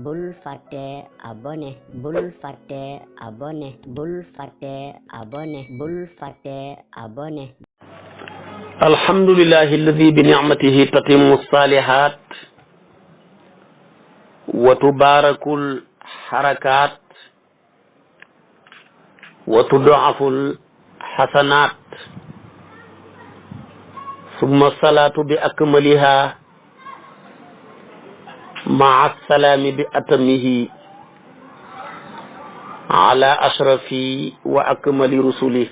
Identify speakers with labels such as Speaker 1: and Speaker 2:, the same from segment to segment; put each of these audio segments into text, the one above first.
Speaker 1: bul fàtte abonné bul fàtte abonné bul fàtte abonné bul fàtte abonné.
Speaker 2: alhamdulillahi alladi bi nicmatihi tatimmu salihat wa tubarakul harakat wa tudaful hasanat summa salatu bi akmaliha maa salaami bi atamihi ala ashrafi wa akmali rusuli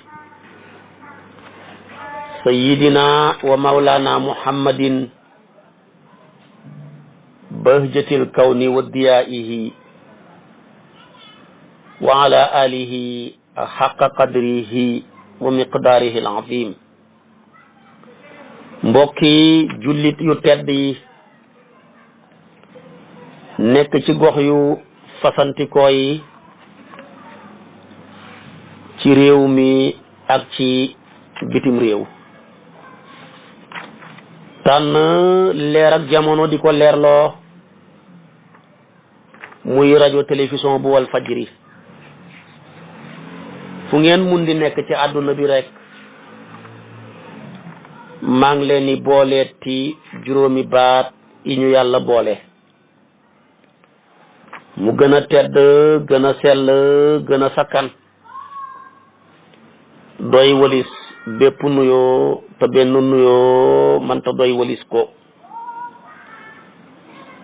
Speaker 2: sayyidina wa mawlana muhammadin bahjatil kawni wa diyaihi wa ala alihi haqqa qadrihi wa miqdaarihi al-azim. mbokki jullit yu tedd yi nekk ci gox yu fasantikoo yi ci réew mi ak ci bitim réew, tànn leer ak jamono di ko leerloo muy rajo télévision bu wal fajri. fu ngeen mun di nekk ci àdduna bi rek maa ngi leen di booleeti juróomi baat yi ñu yàlla boole, mu gën a tedd, gën a sell, gën a sakkan, doy walis bépp nuyoo te benn nuyoo manta doy walis ko.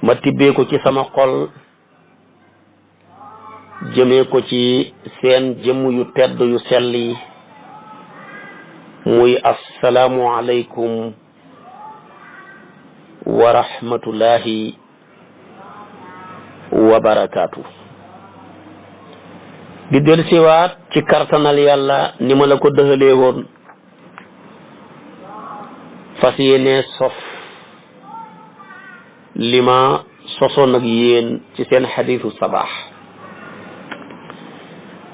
Speaker 2: ma tibbee ko ci sama xol jëmee ko ci seen jëmm yu tedd yu sell yi, muy assalaamu aleykum wa rahmatullahi wa barakaatu. di del siwaat ci kartanal yàlla ni ma la ko dëxalee woon, fas yéene sof li ma sosoon ak yéen ci seen xadiisu sabaax.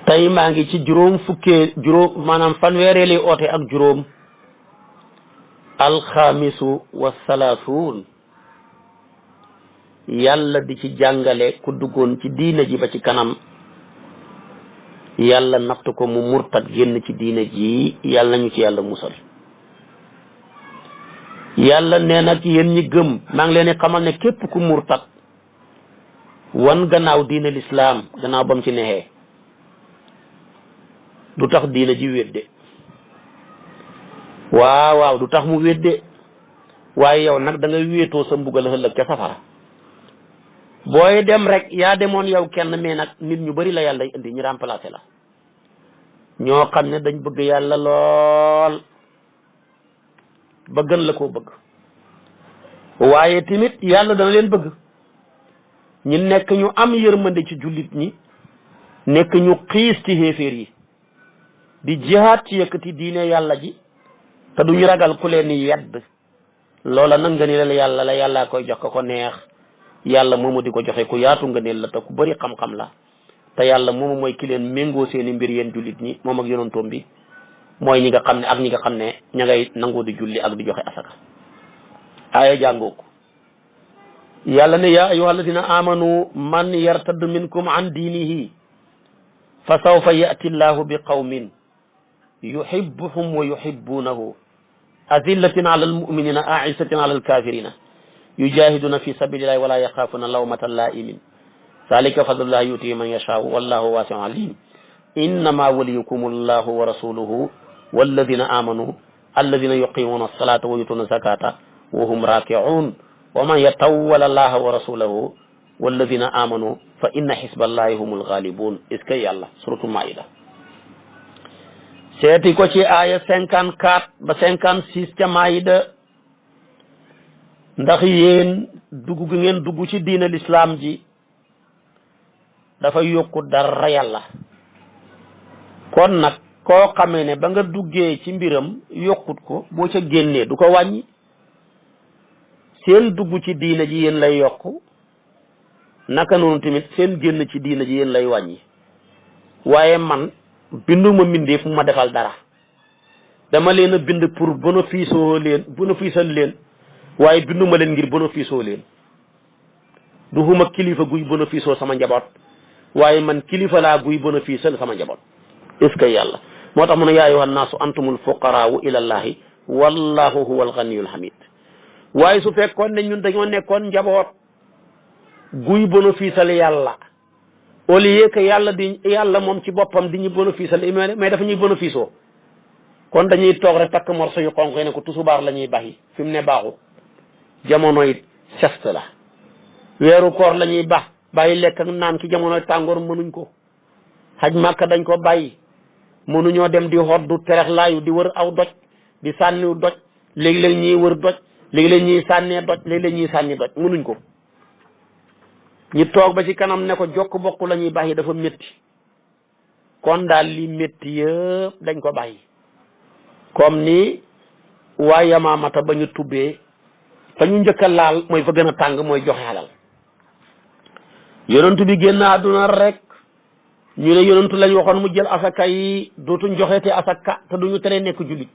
Speaker 2: tey maa ngi ci maanaam fanweereeli oote ak juróom, alxaamisu wa salaasuun. yàlla di ci jàngale ku duggoon ci diina ji ba ci kanam yàlla natt ko mu murtat génn ci diina ji, yàlla nañu ci yàlla musal. yàlla nee nag yéen ñi gëm maa ngi leen di xamal ne képp ku murtat wan gannaaw diina lislaam gannaaw ba mu ci nexee du tax diina ji wedde. waaw du tax mu wedde, waaye yow nag da nga wéetoo sa mbugal ëllëg ca safara. booy dem rek yaa demoon yow kenn, mais nag nit ñu bari la yàlla indi ñu remplacer la, ñoo xam ne dañ bëgg yàlla lool ba gën la koo bëgg, waaye tamit yàlla dana leen bëgg. ñu nekk ñu am yërmande ci jullit ñi, nekk ñu xiis ci xéeféer yi, di jihaat ci yëkkati diine yàlla ji te duñu ragal ku leen yedd. loola nag nga ni la yàllaa koy jox ko neex. yàlla moomu di ko joxe ku yaatu nga neel la te ku bëri xam-xam la, te yàlla moomu mooy ki leen méngoo seeni mbir yéen jullit ñi, moom ak yonantoom bi, mooy ñi nga xam ne ak ñi nga xam ne ña ngay nangoo di julli ak di joxe asaka. aaya jàngoo ko. yàlla ne yaa ayyuha alladina amanu man yartadd minkum an diinihi fa sawfa yati llahu bi qawmin yuhibbuhum wa yuhibbunahu azillatin ala almuminina aisatin ala alkafirina yujahiduna fi sabilillahi wala yaxaafuna lawmata laimin zalika fadlullahi yutihi man yashaau wallahu wasiun alim innama waliyukum allahu wa rasuluhu walladina amanu alladina yuqimuna alsalata wa yutuna zakata wa hum rakiun wa man yatawwala allaha wa rasulahu walladina amanu fa inna xisballahi humul ghalibun. est-ce que yàlla suratul maida seeti ko ci aaya 54 ba 56 ca maida. ndax yéen dugg gi ngeen dugg ci diina lislaam ji dafa yokku dara yàlla. kon nag koo xamee ne ba nga duggee ci mbiram yokkut ko, boo ca génnee du ko wàññi. seen dugg ci diina ji yéen lay yokku, naka noonu tamit seen génn ci diina ji yéen lay wàññi. waaye man binduma mbindeef mu ma defal dara, dama leen a bind pour bénéficier leen, waaye binduma leen ngir bénéfice leen. du huma kilifa guy bénéfice sama njaboot waaye man kilifa laa guy bénéfice sama njaboot est ce que yàlla moo tax mu ne yaa ayyuhan naasu antumul fuqaraau ila llahi wallahu huwa alganiyul hamid waaye su fekkoon ne ñun dañoo nekkoon njaboot guy bénéfice yàlla au lieu que yàlla moom ci boppam di ñu bénéfice mais dafa ñuy bénéfice kon dañuy toog rek takk morso yu xonq yi ne ko tusubaar la ñuy baxi fi mu ne baaxu jamonoy sest la weeru koor la ñuy bàyyi lekk ak naan ci jamonoy tàngoor mënuñ ko xaj màkka dañ ko bàyyi mënuñoo dem di xoddu terex laayu di wër aw doj di sànniw doj léegi-léeg ñiy wër doj léegi-léeg ñiy sànnee doj léegi-léeg ñiy sànni doj mënuñ ko ñi toog ba ci kanam ne ko jokk bokk la ñuy bàyyi dafa métti kon daal li métti yëpp dañ ko bàyyi comme ni waa Yamaamata ba ñu tubbee fa ñu njëkk a laal mooy fa gën a tàng mooy joxe alal yonentu bi génn àdduna rek ñu ne yonentu lañ waxoon mu jël asaka yi dootuñ joxeete asaka te duñu tere nekk jullit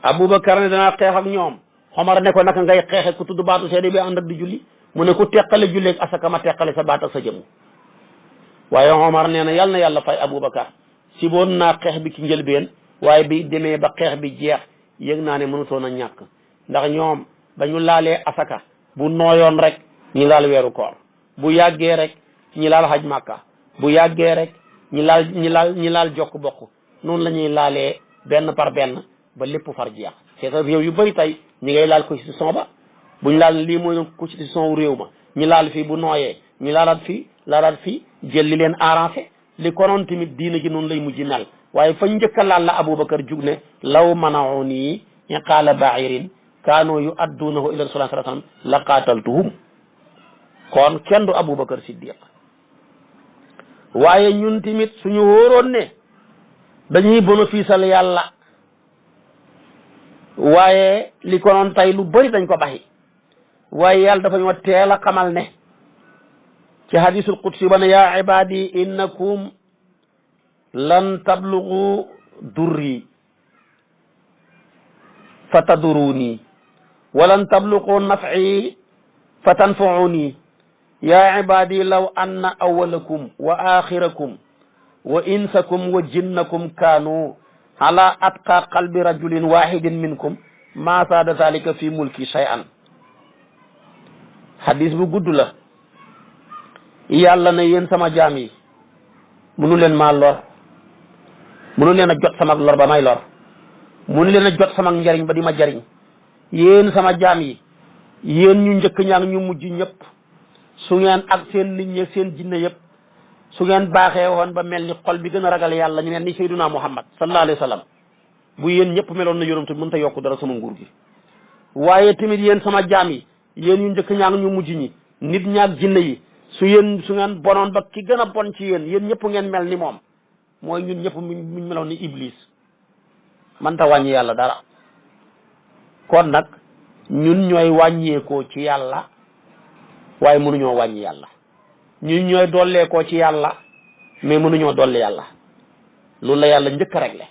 Speaker 2: Aboubacar ne danaa xeex ak ñoom Omar ne ko naka ngay xeexe ku tudd baatu seede bi ànd ak di julli mu ne ku teqale julleeg asaka ma teqale sa baat ak sa jëmu waaye Omar nee na yal na yàlla fay Aboubacar si boon naa xeex bi ci njëlbeen waaye bi demee ba xeex bi jeex yëg naa ne mënutoon a ñàkk ndax ñoom ba ñu laalee asaka bu nooyoon rek ñi laal weeru koor bu yàggee rek ñi laal haj màkka bu yàggee rek ñi laal jokk bokk noonu la ñuy laalee benn par benn ba lépp far jeex c'est que réew yu bëri tey ñi ngay laal constitution ba buñ laal lii mooy constitution réew ma ñi laal fii bu nooyee ñi laalaat fii jël li leen arrangé li konoon tamit diina ji noonu lay mujj mel waaye fa njëkk a laal la Aboubacar jug ne law manauni iqaala ba'irin kaanoo yu adduunahu ila rasulillah sallallahu alayhi wasallam la qaataltuhum kon kenn du Aboubacar Siddiq waaye ñun tamit suñu wóoroon ne dañuy bénéfice yàlla waaye li ko noon tey lu bëri dañ ko baxi waaye yàlla dafa ñoo teel a xamal ne ci hadisul qudsi ba ne yaa ibadi innakum lan tablugu durri fa taduruni walan tablugu naf'i fa tanfa'uni yaa ibadi law anna awwalakum wa akhirakum wa insakum wa jinnakum kaanu ala atqa qalbi rajulin wahidin minkum ma saada zalika fi mulki shay'an hadis bu gudd la yàlla ne yéen sama jaam yi munu leen maa lor munu leen a jot sama lor ba may lor munu leen a jot sama njariñ ba di ma jariñ yéen sama jaam yi yéen ñu njëkk ñaak ñu mujj ñëpp su ngeen ak seen nit ñi seen jinne yëpp su ngeen baaxee woon ba mel ni xol bi gën a ragal yàlla ñu ne ni Seyduna Muhammad sallallahu alayhi wa sallam bu yéen ñëpp meloon na yonent bi mënut a yokk dara sama nguur gi waaye tamit yéen sama jaam yi yéen ñu njëkk ñaak ñu mujj ñi nit ñaak jinne yi su ngeen bonoon ba ki gën a bon ci yéen ñëpp ngeen mel ni moom mooy ñun ñëpp muñ meloon ni Iblis mënta wàññi yàlla dara kon nag ñun ñooy wàññeekoo ci yàlla waaye mënuñoo wàññi yàlla ñun ñooy dolleekoo ci yàlla mais mënuñoo dolli yàlla loolu la yàlla njëkk a réglé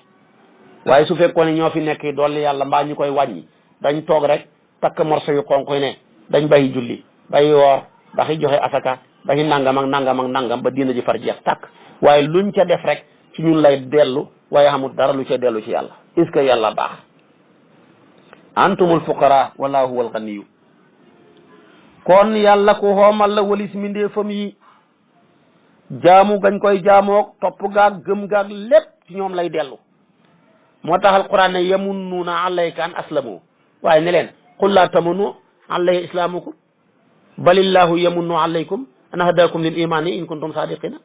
Speaker 2: waaye su fekkoon ne ñoo fi nekk dolli yàlla mbaa ñu koy wàññi dañ toog rek takk morso yu xonq yi ne dañ bàyyi julli bàyyi woor baxi joxe asaka baxi nangam ak nangam ak nangam ba diina ji far jeex tàkk waaye luñ ca def rek ci ñun lay dellu waaye xamul dara lu ca dellu ci yàlla est-ce que yàlla baax antumul fuqara wallahu huwal ganiyu kon yàlla ku xoomal la walis mindeefam yi jaamu gañ koy jaamoog topp gaag gëm gaag lépp ci ñoom lay dellu moo tax alquran ne yamunnuuna alayka an aslamu waaye ne leen qul laa tamunnu alayya islaamukum balillahu yamunnu alaykum an hadakum lil imani in kuntum sadiqina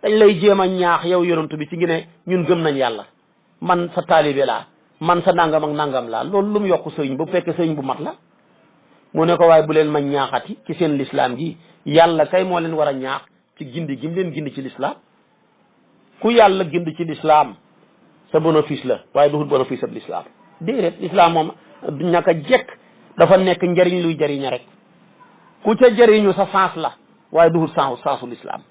Speaker 2: dañ lay jéem a ñaax yow yonantu bi ci ngi ne ñun gëm nañ yàlla man sa taalibe laa man sa nangam ak nangam laa loolu lu mu yokk sëriñ bu fekkee sëriñ bu mat la mu ne ko waaye bu leen ma ñaaxati ci seen lislaam gi yàlla kay moo leen war a ñaax ci gindi gi mu leen gindi ci lislaam ku yàlla gindi ci lislaam sa bénéfice la waaye duhul bénéfice ab lislaam déedéet lislaam moom ñaka jekk dafa nekk njariñ luy jariña rek ku ca jariñu sa sens la waaye duhul sensu lislaam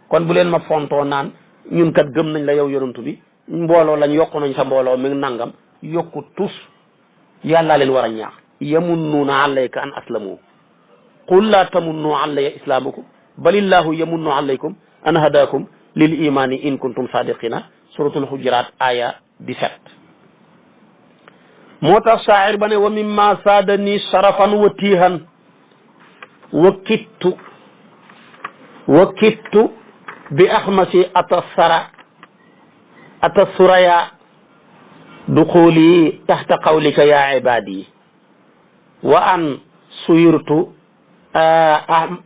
Speaker 2: kon bu leen ma fontoo naan ñun kat gëm nañ la yow yonantu bi mbooloo lañ yokku nañ sa mbooloo mi nangam yokku tus yàllaa leen war a ñaax yamunnuuna alayka an aslamu qul laa tamunnu alayya islamakum balillahu yamunnu alaykum an hadakum lil imani in kuntum sadiqina suratul hujurat aya 17. moo tax saa'ir ba ne wa mimma saadani sharafan wa tiihan wa kittu bi axmasi ata suraya duxuli taxta qawlika ya ibadi wa an suyirtu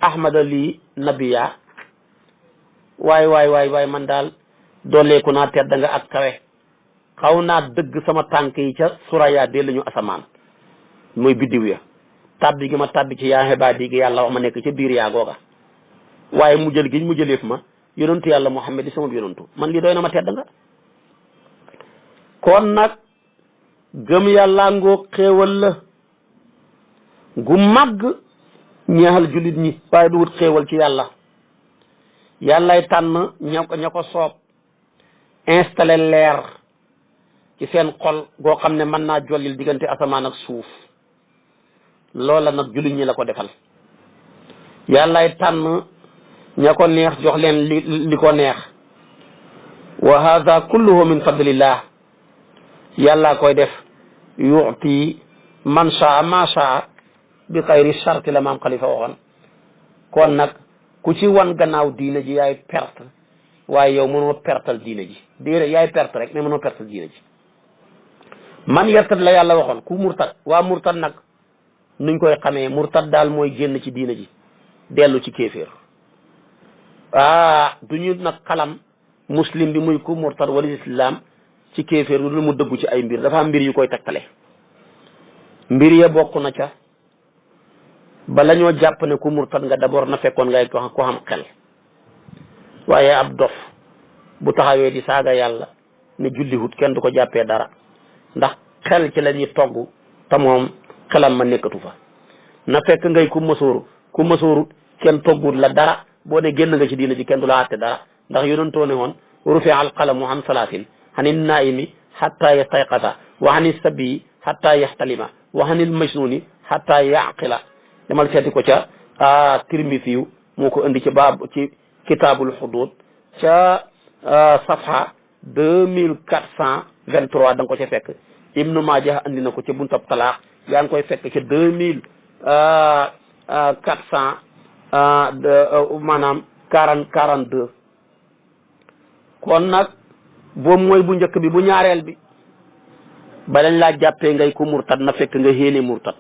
Speaker 2: ahmada li nabiya waay man daal dooleeku naa tedd nga ak kawe xaw naa dëgg sama tànk yi ca suraya de lañu asamaan mooy biddiw ya tabbi gi ma tabbi ci yaa ibaadi gi yàlla wax ma nekk ca biir yaa googa waaye mu jël giñ mu jëleef ma yonentu yàlla Muhammad di sama yonentu man li doy na ma tedd nga kon nag gëm yàlla ngoo xéewal la gu màgg ñeexal jullit ñi waaye du wut xéewal ci yàlla yàllay tànn ña ko soob installé leer ci seen xol goo xam ne mën naa jollil diggante asamaan ak suuf loola nag jullit ñi la ko defal yàllay tànn ña ko neex jox leen li ko neex wa hada kulluhu min fadlillah yàlla koy def yuti man shaa ma shaa bi xayri sharti la maam Xalifa waxoon kon nag ku ci wan gannaaw diina ji yaay perte waaye yow mënoo pertal diina ji déedéet yaay perte rek mais mënoo pertal diina ji man yartad la yàlla waxoon ku murtad waa murtad nag nuñ koy xamee murtad daal mooy génn ci diina ji dellu ci kéeféer du ñu nag xalam muslim bi muy ku murtad wala islam ci kéeféer lu mu dëggu ci ay mbir dafa am mbir yu koy takkale mbir ya bokk na ca bala ñoo jàpp ne ku murtad nga d'abord na fekkoon ngay ko xam xel waaye ab dof bu taxawee di saaga yàlla ne julliwut kenn du ko jàppee dara ndax xel ci la ñuy togg te moom xelam ma nekkatu fa na fekk ngay ku mësooru kenn toggut la dara boo ne génn nga ci diina ji kenn du la àtte dara ndax yonentoo ne woon rufi al qalamu an salaasin anil naimi hatta yastayqata wa anil sabii hatta yaxtalima wa anil majnuni hatta yaqila demal seeti ko ca Tirmisiyu moo ko indi ci ci kitaabul hudud ca safha 2423 da nga ko ca fekk Ibnu Maaja andi na ko ca buntab talaax yaa ngi koy fekk ca 2400 maanaam 42 kon nag boobu mooy bu njëkk bi bu ñaareel bi ba lañ laa jàppee ngay ku murtad na fekk nga xéene murtad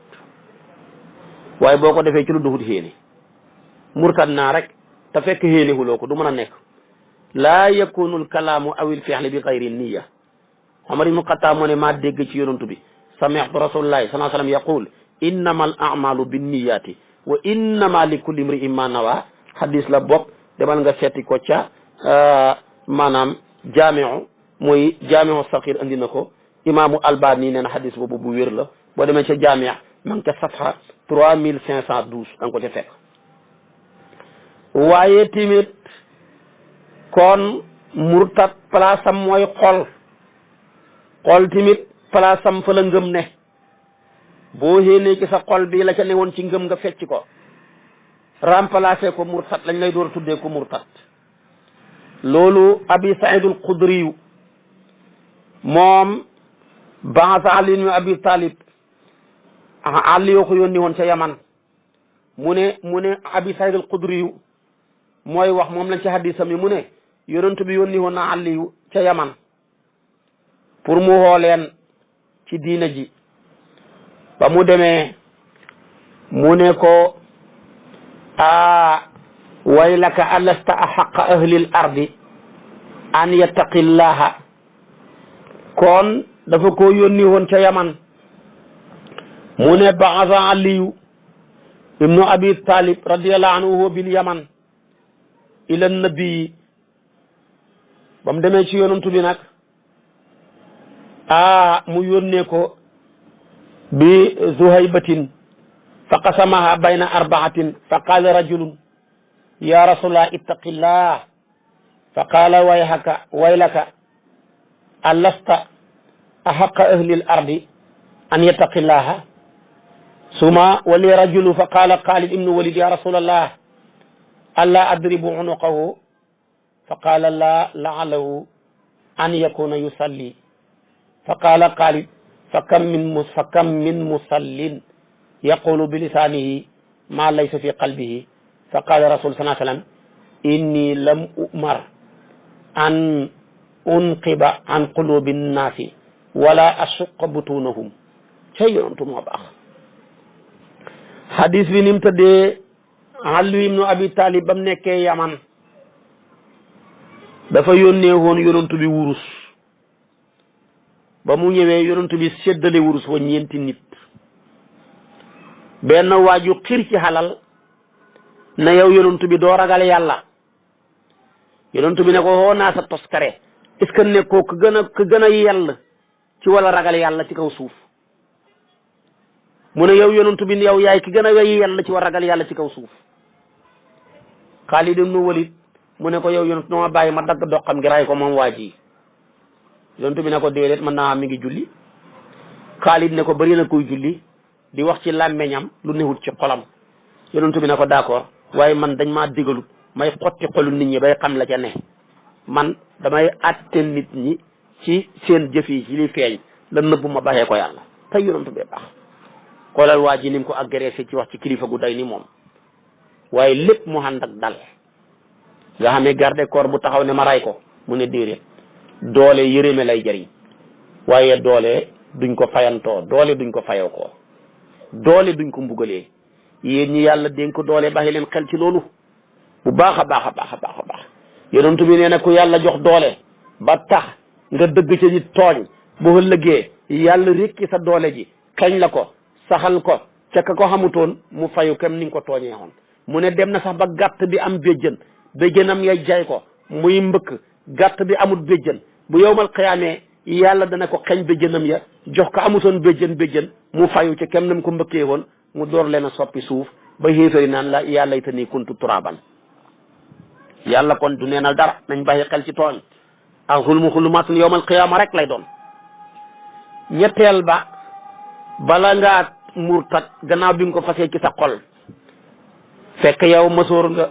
Speaker 2: waaye boo ko defee ci lu duhut xéene murtad naa rek te fekk xéene huloo ko du mën a nekk laa yakunu l kalaamu aw il fi'li bi xayri niya Omar ibnu Xattaab moo ne maa dégg ci yonantu bi sami'tu rasulullahi sallallahu alayhi wa sallam yaqul innama al a'malu binniyati wa innama li kulli imri'in ma nawa hadis la bopp demal nga seeti ko ca maanaam jaamiu saxir andi na ko imaamu Albani nee na hadis boobu bu wér la boo demee ca jaami ma ngi ca safha 3512 da nga ko ca fekk waaye tamit kon murtad place am mooy xol tamit place am fa la ngëm ne boo xéenee ci sa xol bi la ca newoon ci ngëm nga fecc ko remplacé ko murtad lañ lay door tuddee ko murtad loolu abi saïdul xudriyu moom baasa Ali ibn Abi Talib Ali yoo ko yónni woon ca Yaman mu ne abi saïdul xudriyu mooy wax moom lañ ci hadisam yi mu ne yonent bi yónni woon na Aliyu ca Yaman pour mu xooleen ci diina ji ba mu demee mu ne ko waylaka alasta ahaqqa ahlil ardi an yattaqillaha kon dafa ko yónni woon ca Yaman mu ne baasa Aliyu ibnu Abi Talib radiyallahu anhu bil Yaman ila nabii ba mu demee ci yonantu bi nag mu yónnee ko bi zuhaybatin fa qasamaha bayna arbaatin fa qaala rajulun ya rasulallah ittaqillah fa qaala waylaka alasta ahaqa ahli l ardi an yattaqillaha suma wali rajulu fa qala Xaalid ibnu Walid ya rasulallah alla adribu unuqahu fa qala la la'allahu an yakuna yusalli fa qala Xaalid fa kam min musallin yaqulu bi lisanihi ma laysa fi qalbihi fa qala rasul sallallahu alayhi wa sallam inni lam umar an unqiba an qulubi nnaasi wala asuqa butunahum cay yonantu moo baax. hadis bi ni mu tëddee Ali ibnu Abi Talib ba mu nekkee Yaman dafa yónnee woon yonantu bi wurus ba mu ñëwee yonantu bi séddale wurus wa ñeenti nit benn waaju xir ci xalal na yow yonantu bi doo ragal yàlla yonantu bi ne ko woo naa sa toskare est-ce que nekkoo ku gën a yell ci wala ragal yàlla ci kaw suuf mu ne yow yonantu bi yow yaay ki gën a yell ci wala ragal yàlla ci kaw suuf Xaalid ibnu Walid mu ne ko yow yonantu dama bàyyi ma dagg doxam gi ray ko moom waa ji yonantu bi ne ko déedéet mën naa am mi ngi julli Xaalid ne ko bëri na kuy julli di wax ci làmmeñam lu newut ci xolam yonantu bi ne ko d'accord waaye man dañ maa digalut may xotti xolu nit ñi bay xam la ca ne man damay àtte nit ñi ci seen jëf yi ci li feeñ la nëbbu ma baxee ko yàlla tey yonantu bee baax xoolal waa ji ni mu ko agressé ci wax ci kilifa gu day ni moom waaye lépp mu ànd ak dal nga xam ne garde corps bu taxaw ne ma ray ko mu ne déedéet doole yërëme lay jëriñ waaye doole duñ ko fayantoo doole duñ ko fayoo ko doole duñ ko mbugalee yéen ñi yàlla dénk doole bàyyi leen xel ci loolu bu baax a baax a baax a baax a baax yonent bi nee na ku yàlla jox doole ba tax nga dëgg ca nit tooñ boo ëllëgee yàlla rekki sa doole ji xañ la ko saxal ko ca ka ko xamutoon mu fayu kem ni nga ko tooñee woon mu ne dem na sax ba gàtt bi am béjjënam yay jay ko muy mbëkk gàtt bi amut béjjën bu yowmal xiyaamee yàlla dana ko xañ béjjënam ya jox ko amutoon béjjën mu fayu ca kem nam ko mbëkkee woon mu door leen a soppi suuf ba xéefari naan la yaa laytanii kuntu turaaban yàlla kon du neenal dara nañ bàyyi xel ci tooñ ak xulmu xulumaatun yowmal qiyaama rek lay doon. ñetteel ba bala ngaa murtat gannaaw bi nga ko fasee ci sa xol fekk yow masoor nga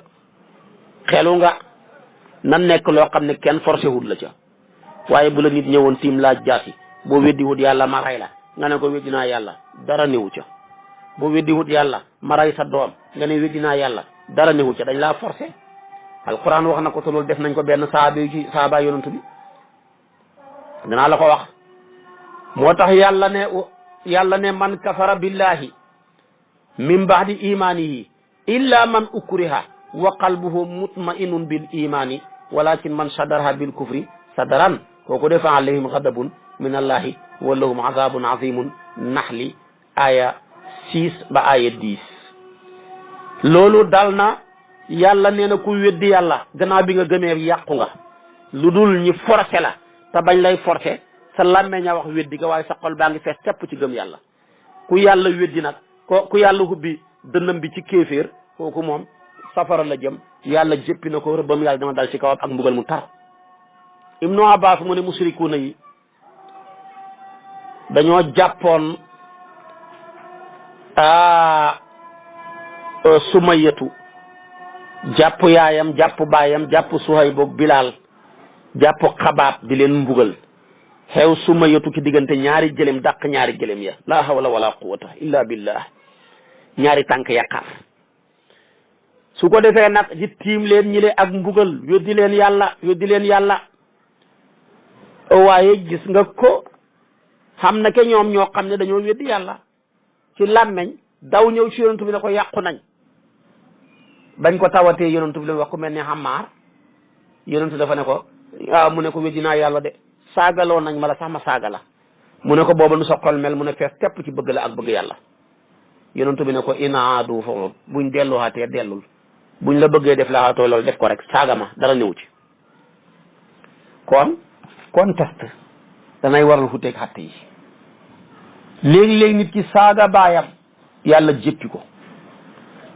Speaker 2: xelu nga na nekk loo xam ne kenn forcé wut la ca waaye bu la nit ñëwoon tiim laa jaasi boo weddi wut yàlla ma ray la nga ne ko weddi naa yàlla dara newu ca boo weddi wut yàlla ma ray sa doom nga ne weddi naa yàlla dara newu ca dañ laa forcé alquran wax na ko te loolu def nañ ko benn saaba yonantu bi danaa la ko wax moo tax yàlla ne man kafara billahi min ba'di imanihi illa man ukriha wa qalbuhu mutma'innun bil imani walakin man sadaraha bil kufri sadaran kooku defa alayhim ghadabun min allahi wa lahum azabun azimun naxli aya 6 ba aya 10 loolu dal na yàlla nee na ku weddi yàlla gannaaw bi nga gëmee yàqu nga lu dul ñi forcé la te bañ lay forcé sa làmmeñ a wax weddi nga waaye sa xol baa ngi fees tepp ci gëm yàlla ku yàlla weddi nag ku yàlla hubbi dënnam bi ci kéeféer kooku moom safara la jëm yàlla jëppi na ko rëbbam yàlla dama dal ci kawam ak mbugal mu tar Ibnu Abbas mu ne musrikuuna yi dañoo jàppoon Sumayatu jàpp yaayam jàpp baayam jàpp Suhayb boog Bilaal jàpp Xabaab di leen mbugal xew Sumayatu ci diggante ñaari gëlëm dàq ñaari gëlëm ya la hawla wala quwwata illa billah ñaari tànk yàqaar su ko defee nag di tiim leen ñi le ak mbugal weddi leen yàlla waaye gis nga ko xam na ke ñoom ñoo xam ne dañoo weddi yàlla ci làmmeñ daw ñëw ci yonent bi ne ko yàqu nañ bañ ko tawatee yonent bi la wax ku mel ne Ammaar yonent dafa ne ko mu ne ko weddi naa yàlla de saagaloo nañ ma la sax ma saaga la mu ne ko booba nu sa xol mel mu ne fees tepp ci bëgg la ak bëgg yàlla yonent bi ne ko inaadu foofu buñ delluwaatee dellul buñ la bëggee def laaxatoo loolu def ko rek saaga ma dara ñëw ci kon conteste danay waral xuteeg xatte yi léegi-léegi nit ki saaga baayam yàlla jéppi ko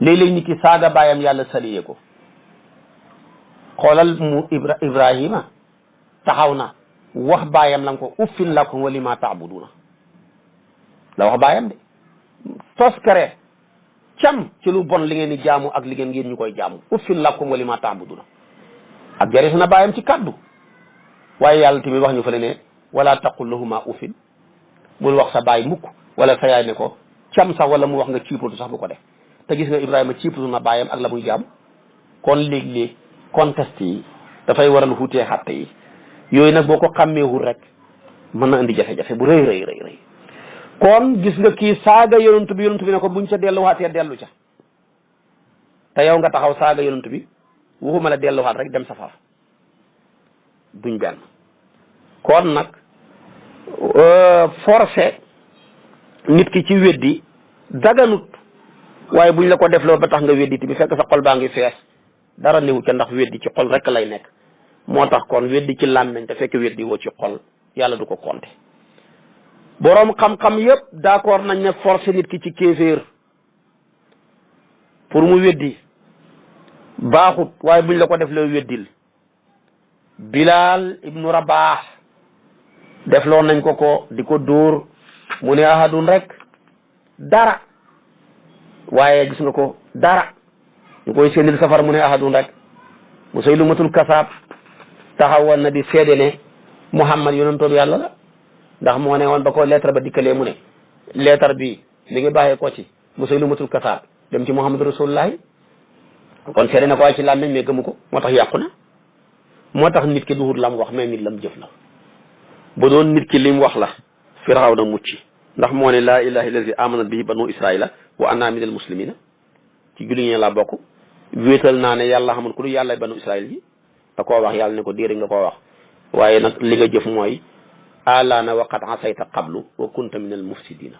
Speaker 2: léegi-léegi nit ki saaga baayam yàlla saliye ko xoolal mu Ibrahima taxaw na wax baayam lan ko uffin lakum wa lima taabuduna la wax baayam de toskare cam ci lu bon li ngeen di jaamu ak li ngeen ñu koy jaamu uffin lakum wa lima ta'buduna ak jaris na bàyyam ci kaddu waaye yàlla tamit wax ñu fa ne wala taqul lahuma uffin bul wax sa baay mukk wala sa yaay ne ko cam sax wala mu wax nga ciipatu sax bu ko def te gis nga Ibrahima ciipatu na bàyyam ak la muy jaam kon léeg-léeg conteste yi dafay waral xuutee xatte yi yooyu nag boo ko xàmmeewul rek mën na indi jafe-jafe bu rëy rëy rëy rëy kon gis nga kii saaga yonent bi ne ko buñ ca delluwaatee dellu ca te yow nga taxaw saaga yonent bi waxuma la delluwaat rek dem safara duñ benn kon nag forcé nit ki ci weddi daganut waaye buñ la ko defloo ba tax nga weddi bi fekk sa xol baa ngi fees dara néew ca ndax weddi ci xol rek lay nekk moo tax kon weddi ci làmmiñ te fekk weddi woo ci xol yàlla du ko compter boroom xam-xam yépp d'accord nañ ne forcé nit ki ci kéeféer pour mu weddi baaxut waaye buñ la ko def loo weddil Bilal ibnu Rabah defloo nañ ko di ko dóor mu ne ahadun rek dara waaye gis nga ko dara ñu koy séenil safar mu ne ahadun rek Musaylimatul Kasaab taxawoon na di seede ne Muhammad yonentoob yàlla la ndax moo ne woon ba ko lettre ba dikkalee mu ne lettre bi li ngi bàyyee ko ci Musaylimatul Kasaab dem ci Muhammad rasulullahi kon seede na ko waaye ci làmmiñ mais gëmu ko moo tax yàqu na moo tax nit ki duhut lam wax mais nit lam jëf la bu doon nit ki lim wax la Firawna mucc ndax moo ne laa ilaha illazi amanat bihi banu israila wa ana minal muslimina ci julli ñee laa bokk wéetal naa ne yàlla xamul ku du yàlla banu israil yi da koo wax yàlla ne ko déedéet nga koo wax waaye nag li nga jëf mooy alaana wa qad asayta qablu wa kunta minal mufsidina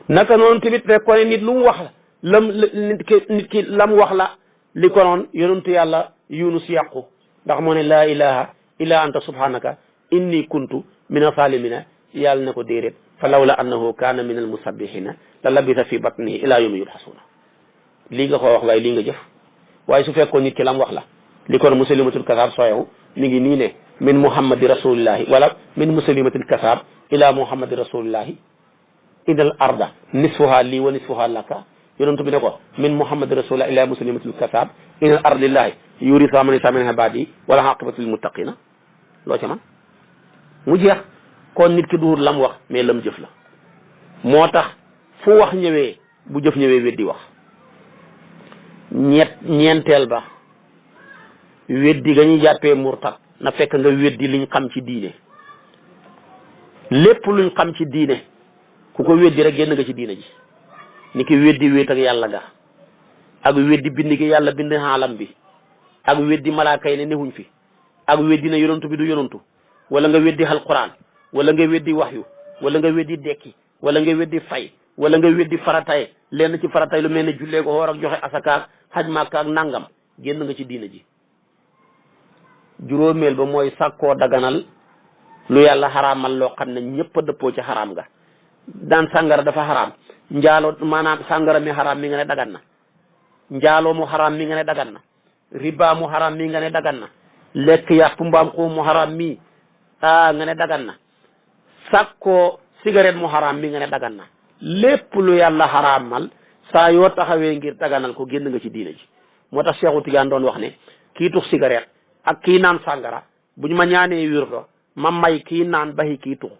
Speaker 2: naka noonu tamit fekkoon ne nit lu mu wax la nit ki lam wax la li ko noon yonentu yàlla Yunus yàqu ndax moo ne laa ilaha illa anta subhanaka inni kuntu mina salimina yàlla ne ko déedéet fa lawla annahu kaana min al musabbihina la labisa fi batnihi ila yawmi yubxasuuna lii nga ko wax waaye lii nga jëf waaye su fekkoon nit ki lam wax la li kon Musaylimatul Kasaab sooyow mi ngi nii ne min muhammadi rasulillahi wala min Musaylimatil Kasaab ila muhammadi rasulillahi idal arda nisfuha lii wa nisfuha laka yonentu bi ne ko min muhammadi rasulillahi ila Musaylimatil Kasaab idal ardillahi yurisu man yashaa min ibaadihi wala aqibatu lil muttaqina loo ca man mu jeex kon nit ki duhut lam wax mais lam jëf la moo tax fu wax ñëwee bu jëf ñëwee weddi wax ñeenteel ba weddi ga ñuy jàppee murtad na fekk nga weddi liñ xam ci diine lépp luñ xam ci diine ku ko weddi rek génn nga ci diine ji ni ki weddi wéet ak yàlla ga ak weddi bind gi yàlla bind xaalam bi ak weddi malaaka yi ne newuñ fi ak weddi na yonantu bi du yonantu wala nga weddi alquran wala nga weddi waxyu wala nga weddi dekki wala nga weddi fay wala nga weddi faratay lenn ci faratay lu mel ne jullee ko xoor ak joxe asakaak xaj màkka ak nangam génn nga ci diina ji juróomeel ba mooy sàkkoo daganal lu yàlla xaraamal loo xam ne ñëpp a dëppoo ci xaraam nga daan sàngara dafa xaraam njaaloo maanaam sàngara mi xaraam mi nga ne dagan na njaaloo mu xaraam mi nga ne dagan na riba mu xaraam mi nga ne dagan na lekk yàpp mbaam xuum mu xaraam mi nga ne dagan na sàkkoo cigarette mu xaraam mi nga ne dagan na lépp lu yàlla xaraamal saa yoo taxawee ngir daganal ko génn nga ci diina ji moo tax Seexu Tijaan doon wax ne kii tux cigarette ak kii naan sàngara buñ ma ñaanee wirdo ma may kii naan baxi kii tux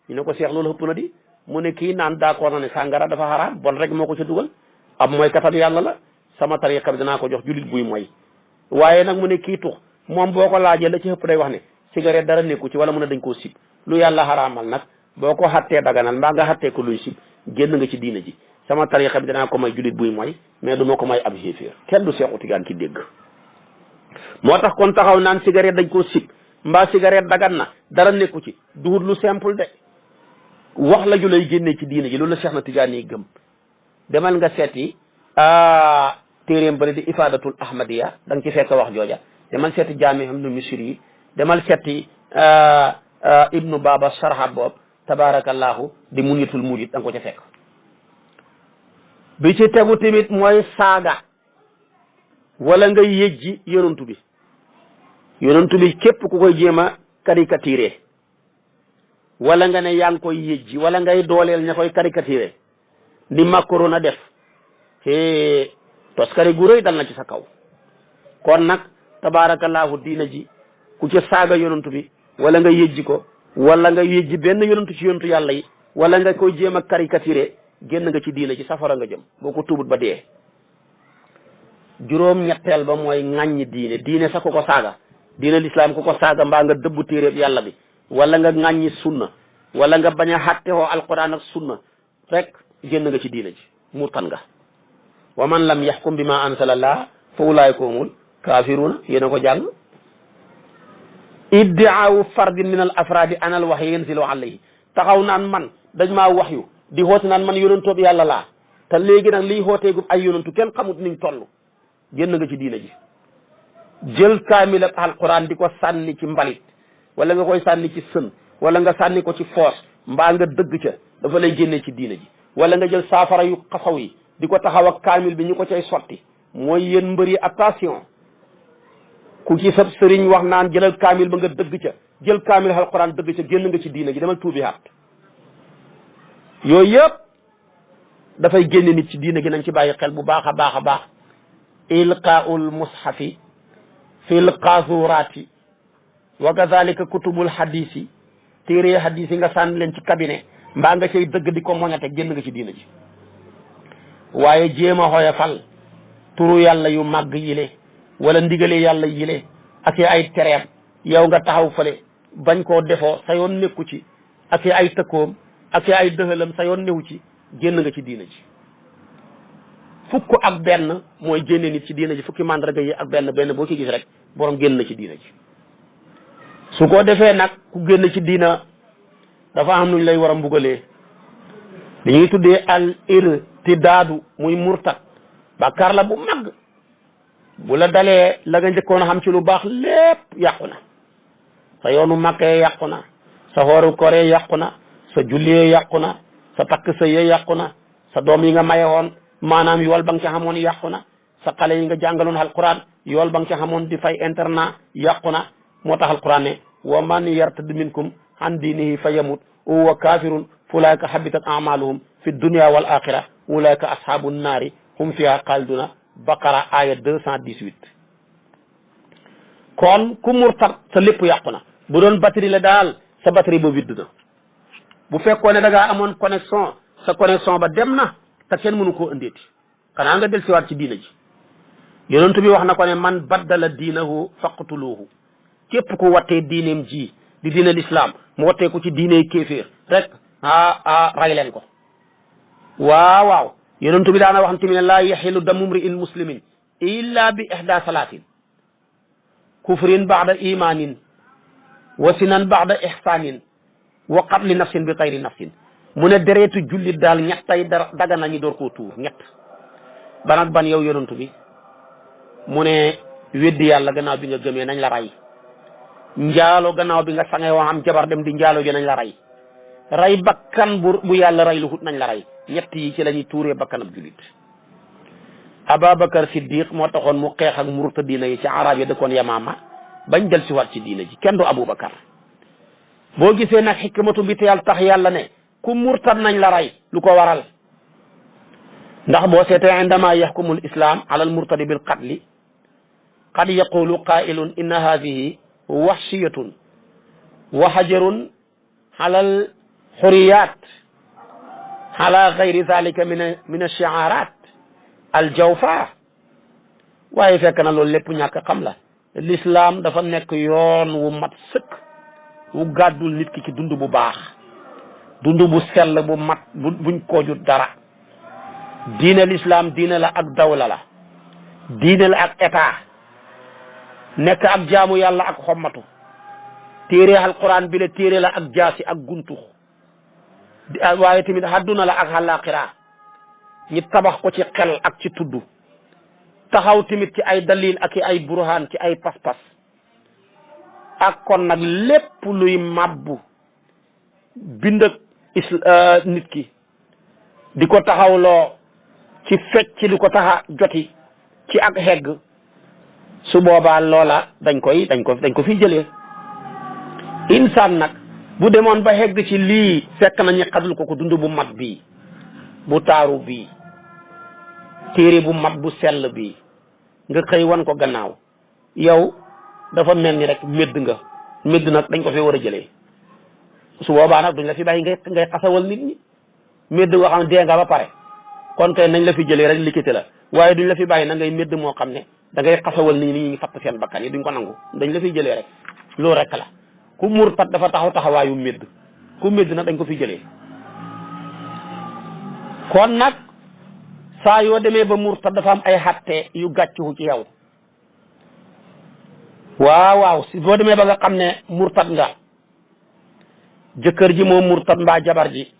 Speaker 2: ñu ne ko Seex loolu ëpp na di mu ne kii naan d'accord na ne sàngara dafa xaraam bon rek moo ko ca dugal ab mooy katab yàlla la sama tariqa bi danaa ko jox jullit buy mooy waaye nag mu ne kii tux moom boo ko laajee la ci ëpp day wax ne cigarette dara nekku ci wala mu ne dañ koo sib lu yàlla xaraamal nag boo ko xattee daganal mbaa nga xattee ko luñ sib génn nga ci diina ji sama tariqa bi danaa ko may jullit buy mooy mais du ma ko may ab jéeféer kenn du Seexu Tijaan ci dégg moo tax kon taxaw naan cigarette dañ koo sib mbaa cigarette dagan na dara nekku ci duhut lu simple de wax la ju lay génnee ci diina ji loolu la Seex na Tijaan yi gëm demal nga seeti téeréem bari di ifadatul ahmadiya da nga ci fekk wax jooja demal seeti jaami ibnu misri yi demal seeti ibnu baba sarha boob tabarakallahu di munitul murid da nga ko ca fekk bi ci tegu tamit mooy saaga wala nga yëjji yonantu bi képp ku koy jéem a caricaturé wala nga ne yaa ngi koy yëjji wala ngay dooleel ña koy caricaturé ni Macron a def toskare gu rëy dal na ci sa kaw. kon nag tabaarakallaahu diina ji ku ci saaga yonantu bi wala nga yëjji ko wala nga yëjji benn yonantu ci yonantu yàlla yi wala nga koy jéem a caricaturé génn nga ci diina ji safara nga jëm boo ko tuubut ba dee. juróom ñetteel ba mooy ŋàññi diine sax ku ko saaga diine lislaam ku ko saaga mbaa nga dëbbu téeréeb yàlla bi wala nga ŋàññi sunna wala nga bañ a xàttewoo alquran ak sunna rek génn nga ci diina ji murtan nga. wa man lam yaxkum bi ma ansalallah fa ulaayka humul kaafiruuna yéen a ko jàng. iddiaawu fardin min al afraadi anal waxyi yanzilu alayhi taxaw naan man dañ maa wax yu di xoote naan man yonantoob yàlla laa te léegi nag liy xooteegum ay yonantu kenn xamut niñ toll génn nga ci diina ji. jël kaamil ak alquran di ko sànni ci mbalit wala nga koy sànni ci sën wala nga sànni ko ci foos mbaa nga dëgg ca dafa lay génnee ci diina ji. wala nga jël saafara yu xasaw yi di ko taxaw ak kaamil bi ñu ko cay sotti mooy yéen mbëri attention ku ci sab sëriñ wax naan jëlal kaamil ba nga dëgg ca jël kaamil alquran dëgg ca génn nga ci diina ji demal tuubi haat. yooyu yëpp dafay génne nit ci diina gi nañ ci bàyyi xel bu baax a baax a baax. ilqaul mushafi fil qaazuraati wa kadalika kutubul hadisi téere hadis yi nga sànni leen ci cabinet mbaa nga cay dëgg di ko moñate génn nga ci diina ji. waaye jéem a xoyafal turu yàlla yu màgg yile wala ndigale yàlla yile ak ay tereem yow nga taxaw fale bañ koo defoo sa yoon nekku ci ak ay tëkkoom ak ay dëxalam sa yoon newu ci génn nga ci diina ji. fukk ak benn mooy génne nit ci diina ji fukki mandarga yi ak benn boo ci gis rek borom génn na ci diina ji. su ko defee nag ku génn ci diina dafa am nuñ lay war a mbugalee li ñuy tuddee al irtidaadu muy murtat bàkkaar la bu mag bu la dalee la nga njëkkoon a xam ci lu baax lépp yàqu na. sa yoonu màkkee yàqu na sa xooru koree yàqu na sa jullee yàqu na sa takk sëyee yàqu na sa doom yi nga maye woon maanaam yool ba nga ca xamoon yàqu na sa xale yi nga jàngaloon alquran yool ba nga ca xamoon di fay internat yàqu na. moo tax alquran ne wa man yartad minkum an diinihi fa yamut wa kafirun fa ulaika habitat amaluhum fi dunya wal axira ulaika ashabu naari hum fiha xaaliduna baqara aya 218. kon ku murtat sa lépp yàqu na. bu doon batterie la daal sa batterie ba widd na. bu fekkoon ne da ngaa amoon connexion sa connexion ba dem na te kenn mënu koo indeeti xanaa nga del siwaat ci diina ji. yonent bi wax na ko ne man baddala diinahu faqtuluhu képp ku wattee diineem ji di diine l'islam mu wattee ko ci diine kéeféer rek ray leen ko. waaw yonent bi daana wax tamit ne laa yaxilu damu mri'in muslimin illa bi ihda salaatin kufrin ba'da imanin wa sinan ba'da ihsanin wa qatli nafsin bi xayri nafsin. mu ne dereetu jullit daal ñettay daga nañu door koo tuur ñett ban ak ban yow yonent bi mu ne weddi yàlla gannaaw bi nga gëmee nañ la ray. njaalo gannaaw bi nga sangee woon am jabar dem di njaalo ji nañ la ray bakkan bu yàlla ray lu hut nañ la ray. ñett yi ci la ñuy tuuree bakkan ab jullit. Ababakar Siddiq moo taxoon mu xeex ak murtadiina yi ci arab yi dëkkoon Yamaama bañ del si waat ci diina ji kenn du Aboubacar. boo gisee nag xikmatu bi te yàlla tax yàlla ne ku murtad nañ la ray lu ko waral ndax boo seetee indama yaxkumu l islam ala al murtadi bil qatli qad yaqulu qailun inna hadihi waxsiyatun wa hajarun ala al xuriyat ala gayri dalika min alchiarat aljawfa. waaye fekk na loolu lépp ñàkk xam la. l'islam dafa nekk yoon wu mat sëkk wu gàddul nit ki ci dund bu baax dund bu sell bu mat buñ koojut dara. diine l'islam diine la ak dawla la diine la ak état nekk ak jaamu yàlla ak xommatu. téere alquran bi la téere la ak jaasi ak guntux waaye tamit hadduna la ak àllaaxira ñi tabax ko ci xel ak ci tudd taxaw tamit ci ay dalil ak ay burhaan ci ay pas-pas. ak kon nag lépp luy mabbu bind ak nit ki di ko taxawloo ci fecc li ko taxa joti ci ak hegg su boobaa loola dañ ko fi jëlee. insaan nag bu demoon ba hegg ci lii fekk na ñu xadul ko dund bu mat bii bu taaru bii téere bu mat bu sell bii nga xëy wan ko gannaaw yow dafa mel ni rek médd nga médd nag dañ ko fi war a jëlee su boobaa nag duñ la fi bàyyi ngay xasawal nit ñi médd goo xam ne dee nga ba pare kon kay nañ la fi jëlee rek liquité la waaye duñ la fi bàyyi na ngay médd moo xam ne da ngay xasawal nit ñi ñu fatt seen bakkan yi duñ ko nangu dañ la fiy jëlee rek loolu rek la ku murtat dafa taxawaayu médd ku médd nag dañ ko fi jëlee kon nag saa yoo demee ba murtat dafa am ay xatte yu gàccu ci yow waaw si boo demee ba nga xam ne murtat nga jëkkër ji moo murtat mbaa jabar ji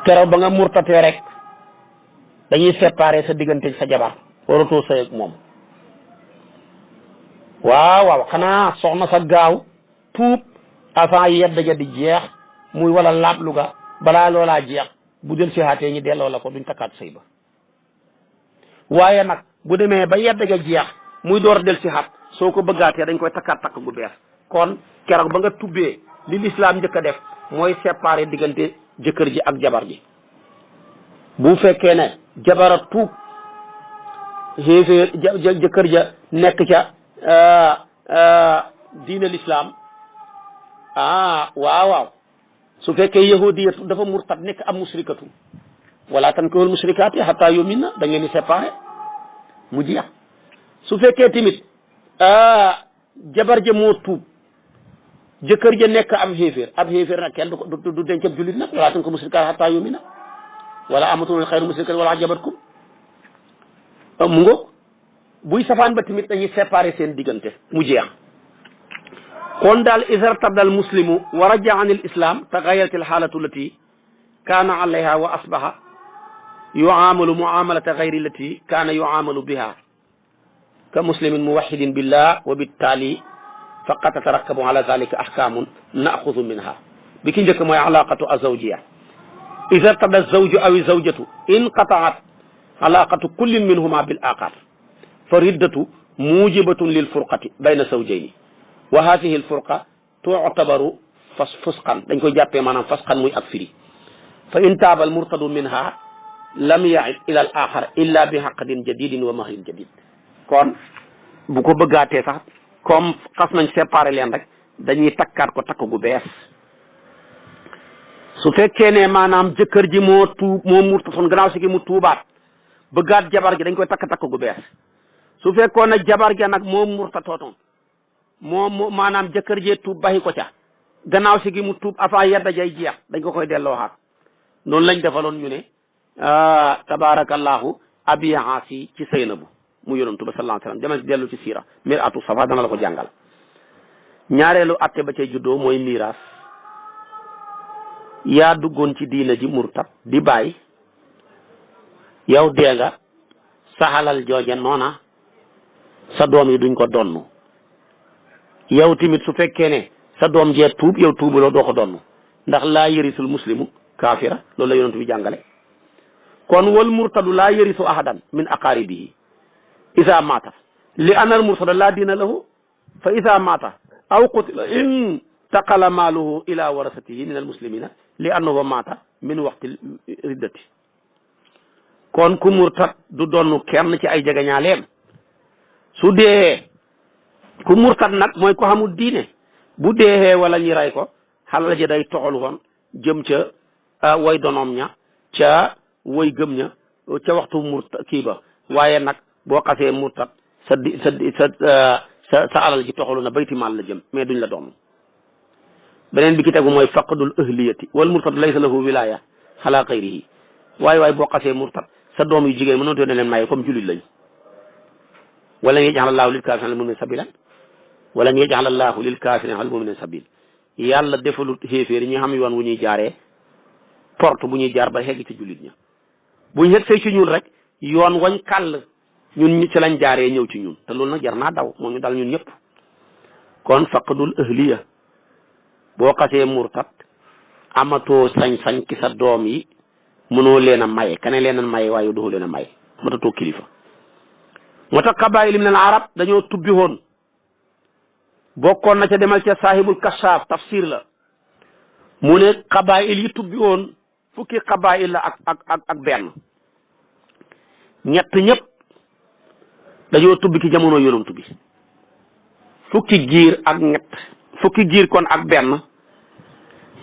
Speaker 2: keroog ba nga murtatee rek dañuy séparer sa diggante sa jabar waratoo sëy ak moom waaw xanaa soxna sa gaaw tuub avant yedd ja di jeex muy wala laablu ga balaa loolaa jeex bu del si haatee ñi delloo la ko duñ takkaat sëy ba waaye nag bu demee ba yedd ja jeex muy door del si haat soo ko bëggaatee dañ koy takkaat takk gu bees kon keroog ba nga tubbee li lislaam njëkk a def mooy séparer diggante jëkkër ji ak jabar ji bu fekkee ne jabara tuub xéeféer jëkkër ja nekk ca diine lislaam waaw su fekkee yahudiyatu dafa murtad nekk am musrikatu wala tankihul musrikaati hatta yu'minna da ngeen di séparé mu jeex su fekkee tamit jabar ja moo tuub jëkkër ja nekk am xéeféer nag kenn du denc ab jullit nag wala tankihul musrikaati hatta yu'minna wala amatun xayru musrikatin wala ajabatkum mu ngo buy safaan ba tamit dañuy séparé seen diggante mu jeex kon daal isartadda al muslimu wa raja an il islam tagayarat al xaalatu allati kaana alayha wa asbaha yuamalu muamalata gayri allati kaana yuamalu biha ka muslimin muwahidin billah wa bittaali faqad tatarakabu ala dalika ahkamun naaxudu minha bi ki njëkk mooy alaqatu azawjiya isartadda azawju aw zawjatu inqataat alaqatu kullin minhuma bil aqar fa riddatu mujibatun lil furqati bayna zawjayni wa hadihi al furqa tu'tabaru fusqan dañ koy jàppee maanaam fasqan muy ak firi fa in taaba al murtadu minha lam ya'id ila al axar illa bi haqdin jadidin wa mahrin jadid kon bu ko bëggaatee sax comme xas nañ séparé leen rek dañuy takkaat ko takk gu bees su fekkee ne maanaam jëkkër ji moo tuub moo murtatoon gannaaw si ki mu tuubaat bëggaat jabar gi dañ koy takk gu bees su fekkoon ne jabar ja nag moo murtatootoon moom maanaam jëkkër jee tuub baxi ko ca gannaaw si gi mu tuub avant yedda jay jeex dañ ko koy delloo xaat noonu lañ defaloon ñu ne tabarakallahu abi aasi ci Seynabu mu yonantu ba sallallahu alayhi wasallam demal dellu ci siira mir'atu safa dana la ko jàngal ñaareelu atte ba cay juddoo mooy miiras yaa duggoon ci diina ji murtat di bàyyi yow dee nga saxalal jooje noona sa doom yi duñ ko donnu yow tamit su fekkee ne sa doom jee tuub yow tuubuloo doo ko donnu ndax laa yërisul muslimu kaafira loolu la yonent bi jàngale kon wal murtadu laa yërisu ahadan min aqaribihi isa maata li anna al murtada laa diina lahu fa isa maata aw qutila in taqala maaluhu ila warasatihi min al muslimina li annahu maata min waqti riddati kon ku murtad du donnu kenn ci ay jegeñaaleem su dee ku murtad nag mooy ko xamul diine bu deexee wala ñi ray ko xalal ji day toxal woon jëm ca way donoom ña ca way gëm ña ca waxtu murtad kii ba waaye nag boo xasee murtad sa alal ji toxalu na bayti maal la jëm mais duñ la doon beneen bi ki tegu mooy faqdul ahliyati wal murtad laysa lahu wilaya ala xayrihi waaye boo xasee murtad sa doom yu jigéen mënoo ne leen maye comme jullit lañ wala yaj'al allahu lil kaafiriina alal mu'miniina sabiila wala yaj'al allahu lil kaafiriina alal mu'miniina sabiila yàlla defalut xéeféer ñi xam yoon wu ñuy jaaree porte bu ñuy jaar ba xegg ci jullit ña buñ xeg say ci ñun rek yoon wañ kàll ñun ñi ci lañ jaaree ñëw ci ñun te loolu nag jar naa daw moo ñu dal ñun ñëpp kon faqdul ahliya boo xasee murtat amatoo sañ-sañ ci sa doom yi mënoo leen a maye kane leen a maye waaye doo leen a maye matatoo kilifa moo tax qabaa'il min al arab dañoo tubbi woon bokkoon na ca demal ca saahibul kashaaf tafsir la mu ne qabaa'il yi tubbi woon fukki xabaayil la ak benn ñett ñëpp dañoo tubbi ci jamono yonantu bi fukki giir ak ñett fukki giir kon ak benn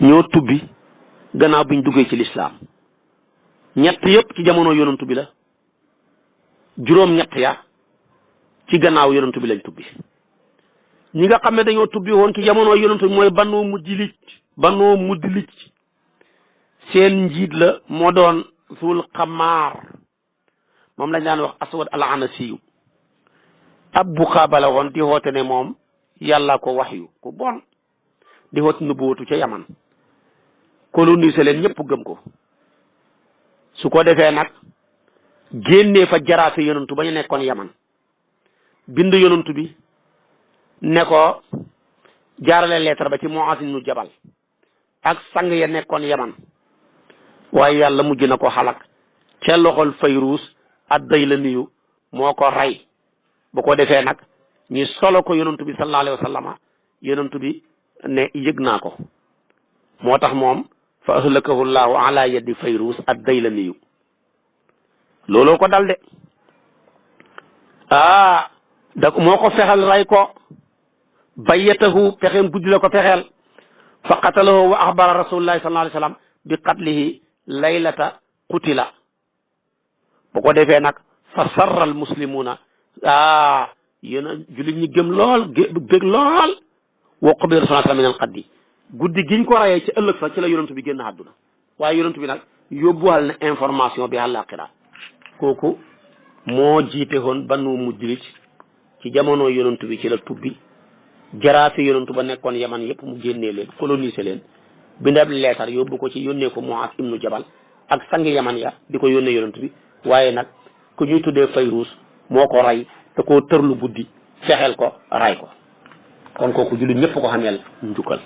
Speaker 2: ñoo tubbi gannaaw biñ duggee ci lislaam ñett yëpp ci jamono yonantu bi la juróom ñett ya ci gannaaw yonantu bi lañ tubbi ñi nga xam ne dañoo tubbi woon ci jamono yonantu bi mooy Banu Mudlij seen njiit la moo doon Zul Xamaar moom lañ daan wax Aswad al Anasiyu ab bu xaabala woon di woote ne moom yàlla ko waxyu ku bon di woote nubuwatu ca Yaman colonisé leen ñëpp gëm ko su ko defee nag génnee fa jaraafe yonantu ba ñu nekkoon Yaman bind yonantu bi ne ko jaarale lettre ba ci Muaz ibnu Jabal ak sang ya nekkoon Yaman waaye yàlla mujj na ko xalak ca loxol Fayrus ad-Daylamiyu moo ko rey bu ko defee nag ñi solo ko yonantu bi sallallahu alayhi wa sallama yonantu bi ne yëg naa ko moo tax moom fa ahlakahu llahu ala yadi Fayrus ad-Daylamiyu looloo ko dal de moo ko fexel rey ko bayyatahu pexeen guddi la ko fexeel fa qatalahu wa axbara rasulullahi sallallahu alayhi wa sallam bi qatlihi laylata qutila bu ko defee nag fa sarra al muslimuna yéen jullit ñi gëm lool bég lool wa qubila rasulullah sallam min al qaddi guddi giñ ko rayee ci ëllëg sax ci la yonantu bi génn àdduna waaye yonantu bi nag yóbbuwal na information bi àllaaxira kooku moo jiite woon Banu Mudlij ci jamono yonantu bi ci la tubbi jaraafe yonantu ba nekkoon Yaman yëpp mu génnee leen colonisé leen bindab leetar yóbbu ko ci yónnee ko Muaz ibnu Jabal ak sangi Yaman ya di ko yónnee yonantu bi waaye nag ku ñuy tuddee Fayrus moo ko rey te koo tërlu guddi fexeel ko ray ko kon kooku jullit ñëpp ko xameel njukkal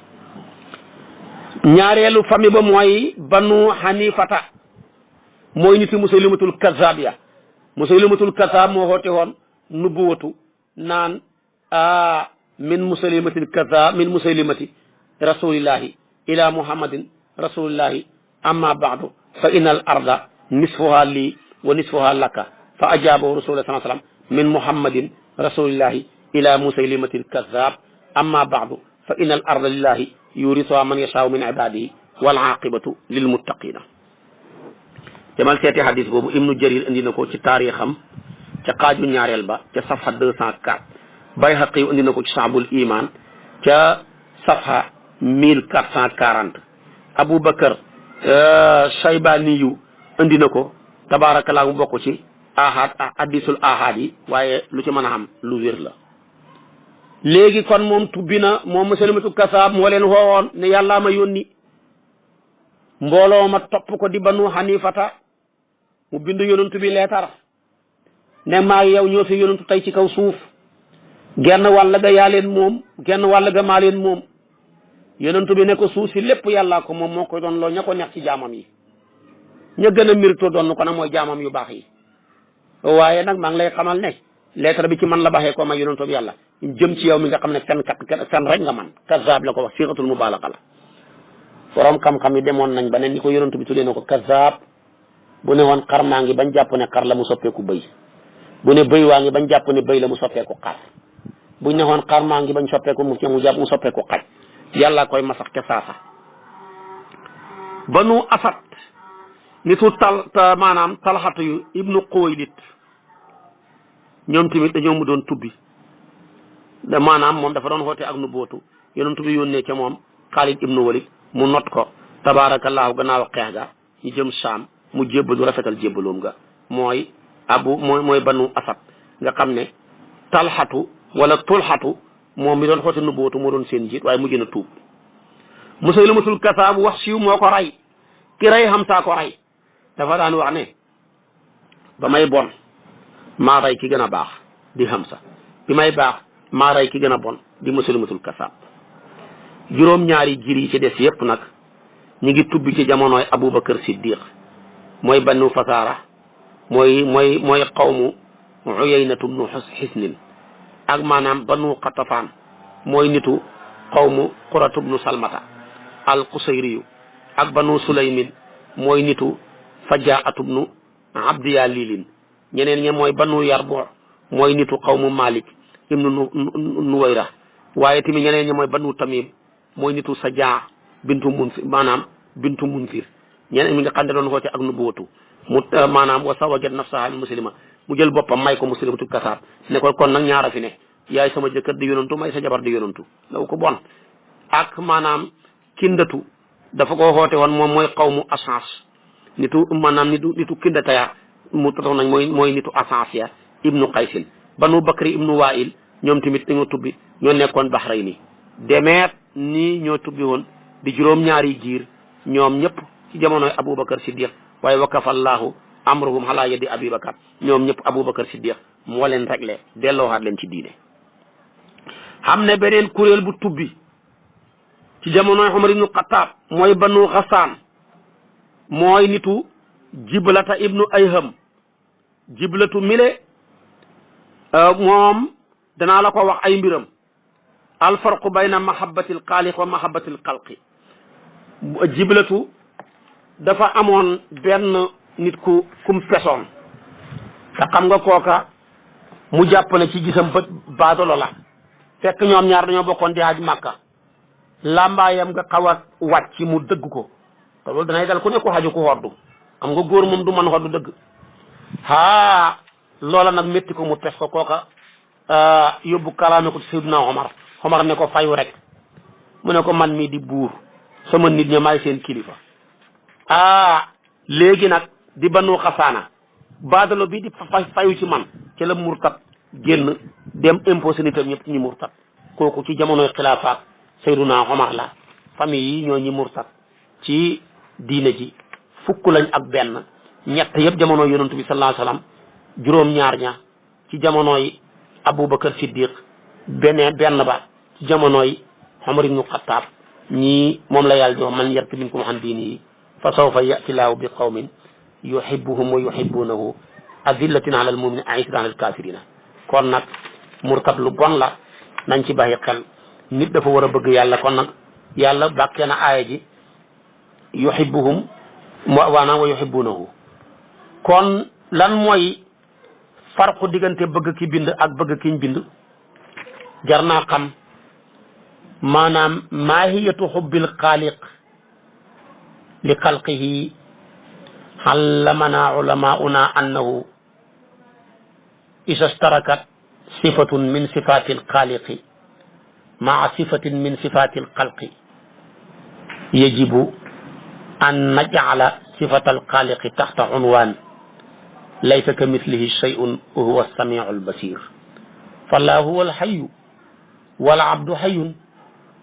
Speaker 2: ñaareelu famille ba mooy Banu Hanifata mooy niti Musaylimatul Kazzab ya Musaylimatul Kazzab moo xoote woon nubuwatu naan min musaylimati rasulillahi ila muhammadin rasulillahi amma baadu fa inna al arda nisfuha lii wa nisfuha laka fa ajabahu rasulullah sallallahu alayhi wasallam min muhammadin rasulillahi ila musaylimati al kazzab amma baadu fa inna al arda lillahi yurisuha man yashaau min ibadihi wal aqibatu lil muttaqina demal seeti hadis boobu ibnu jarir indi na ko ci taarixam ca xaaju ñaareel ba ca safha 204 Bayhaqi indi na ko ci saabul iman ca safha 1440 Aboubacar Shaybaniyu indi na ko tabaarakallaa mu bokk ci hadisul ahad yi waaye lu ci mën a xam lu wér la léegi kon moom tubbi na moom Musaylimatu Kazzab moo leen woowoon ne yàllaa ma yónni mbooloo ma topp ko di Banu Hanifata mu bind yonantu bi leetar ne maa yow ñoo fi yonantu tey ci kaw suuf genn wàll ga yaa leen moom genn wàll ga maa leen moom yonantu bi ne ko suuf si lépp yàllaa ko moom moo koy doon loolu ña ko neex ci jaamam yi ña gën a mérito doon ko nag mooy jaamam yu baax yi waaye nag maa ngi lay xamal ne lettre bi ci man la baxee ko ma yonantu bi yàlla jëm ci yow mi nga xam ne fen rek nga man kazzab la ko wax siixatul mubaalaqa la borom xam-xam yi demoon nañ ba ne ni ko yonantu bi tuddee na ko kazzab bu ne woon xar maa ngi bañ jàpp ne xar la mu soppeeku bëy bu ne bëy waa ngi bañ jàpp ne bëy la mu soppeeku xar buñ ne woon xar maa ngi bañ soppeeku mu jàpp mu soppeeku xaj yàlla koy masax ca saasa Banu Asad nitu maanaam talxatu yu ibnu Xuwaylid ñoom tamit dañoo mu doon tubbi maanaam moom dafa doon xoote ak nu bootu yonent bi yónnee ca moom Xaalid ibnu Walid mu not ko tabaarakallaahu gannaaw xeex ga ñu jëm Saam mu jébbalu rafetal jébbaloom ga mooy Banu Asad nga xam ne talxatu wala tulxatu moom mi doon xoote nu bootu moo doon seen njiit waaye mujj na tuub Musaylimatul Kazzab wax siiw moo ko rey ki rey Hamza ko rey dafa daan wax ne ba may bon maa rey ki gën a baax di Hamza bi may baax maa rey ki gën a bon di Musaylimatul Kazzab juróom-ñaari giir yi ci des yépp nag ñu ngi tubbi ci jamonooy Aboubacar Siddiq mooy Banu Fasaara mooy qawmu Uyaynatu bnu Xisnin ak maanaam Banu Xatafaan mooy nitu qawmu Quratu bnu Salmata al Qusayriyu ak Banu Sulaymin mooy nitu Fajaatubnu Abdiya Lilin ñeneen ña mooy banu Yarbu mooy nitu xawmu Malik ibnu Nuwayra waaye tamit ñeneen ña mooy banu Tamim mooy nitu Sajaa bintu Munsir maanaam bintu Munsir ñeneen mi nga xam ne doon xoote ak nubuwatu mu maanaam wa sawajat nafsaha muslima mu jël boppam may ko muslimatu kasaab ne ko kon nag ñaara fi ne yaay sama jëkkër di yonantu may sa jabar di yonantu law ko bon ak maanaam kindatu dafa ko xoote woon moom mooy xawmu Asans nitu maanaam nitu kindataya mu taxaw nañ mooy nitu Asans ya ibnu Qaysin banu Bakri ibnu Wail ñoom tamit dañoo tubbi ñoo nekkoon Bahrayni demeet nii ñoo tubbi woon di juróom-ñaari jiir ñoom ñëpp ci jamonoy Aboubacar Siddiq waaye wakafallahu amruhum ala yadi Aboubacar ñoom ñëpp Aboubacar Siddiq moo leen réglé delloowaat leen ci diine. xam ne beneen kuréel bu tubbi ci jamonoy Umar ibnu Xattaab mooy banu Xasaan mooy nitu Jiblata ibnu Ayham Jiblatu mile moom danaa la ko wax ay mbiram alfarqu bayna mahabbatil xaaliq wa mahabbatil xalqi Jiblatu dafa amoon benn nit kum pesoon te xam nga kooka mu jàpp ne ci gisam bët baadolo la fekk ñoom ñaar dañoo bokkoon di haj Màkka làmbaayam nga xaw a wàcc mu dëgg ko te loolu danay dal ku ne ko xaju ko xoddu xam nga góor moom du mën xoddu dëgg loola nag métti ko mu pes ko kooka yóbbu kalaame ko ci Seydina Omar ne ko fayu rek mu ne ko man mii di buur sama nit ña maay seen kilifa léegi nag di banu Xasaana baadalo bi di fayu ci man ci la murtat génn dem imposé nitam ñëpp ñi murtat kooku ci jamonoy xilaafaat Seydina Omar la famille yi ñoo ñi murtat ci diine ji fukk lañ ak benn ñett yëpp jamonoy yonantu bi sallallahu alayhi wa sallam juróom-ñaar ña ci jamonoy Aboubacar Siddiq benn ba ci jamonoy Omar ibnu Xattaab ñii moom la yàlla di wax man yarta minkum an diinihi fa sawfa yati laahu bi qawmin yuhibbuhum wa yuhibbunahu azillatin ala almuminin aisatin ala alkafirina kon nag murtad lu bon la nañ ci bàyyi xel nit dafa war a bëgg yàlla kon nag yàlla bàkkee na aaya ji yuhibbuhum waanaam wa yuhibbunahu kon lan mooy farqu diggante bëgg ki bind ak bëgg kiñ bind jar naa xam maanaam maahiyatu xubbil xaaliq li xalqihi allamana ulamauna annahu isa starakat sifatun min sifati alxaaliqi maa sifatin min sifati alxalqi yajibu an najcala sifata alxaaliqi taxta unwaan laysa ka mislihi shay'un wa huwa alsamiu albasir fallah huwa alxayu walabdu xayun